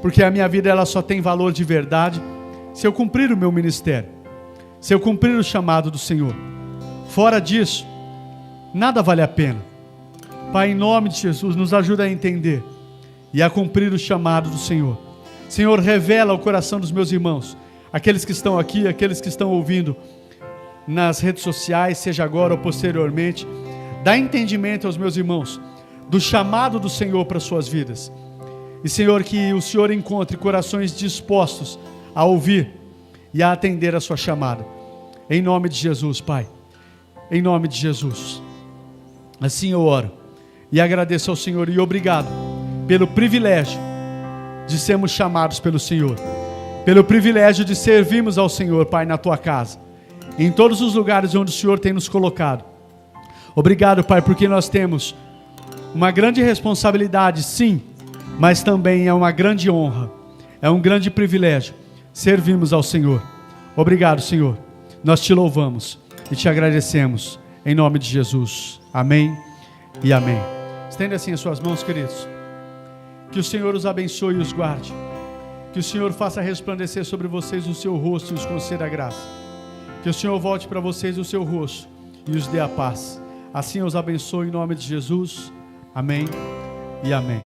porque a minha vida ela só tem valor de verdade se eu cumprir o meu ministério, se eu cumprir o chamado do Senhor. Fora disso, nada vale a pena. Pai, em nome de Jesus, nos ajuda a entender e a cumprir o chamado do Senhor. Senhor, revela o coração dos meus irmãos, aqueles que estão aqui, aqueles que estão ouvindo nas redes sociais, seja agora ou posteriormente. Dá entendimento aos meus irmãos do chamado do Senhor para as suas vidas. E, Senhor, que o Senhor encontre corações dispostos a ouvir e a atender a sua chamada. Em nome de Jesus, Pai. Em nome de Jesus. Assim eu oro e agradeço ao Senhor e obrigado pelo privilégio de sermos chamados pelo Senhor, pelo privilégio de servirmos ao Senhor, Pai, na Tua casa, em todos os lugares onde o Senhor tem nos colocado. Obrigado, Pai, porque nós temos uma grande responsabilidade, sim, mas também é uma grande honra, é um grande privilégio servirmos ao Senhor. Obrigado, Senhor. Nós Te louvamos e Te agradecemos, em nome de Jesus. Amém e amém. Estenda assim as suas mãos, queridos. Que o Senhor os abençoe e os guarde. Que o Senhor faça resplandecer sobre vocês o seu rosto e os conceda a graça. Que o Senhor volte para vocês o seu rosto e os dê a paz. Assim eu os abençoe em nome de Jesus. Amém e amém.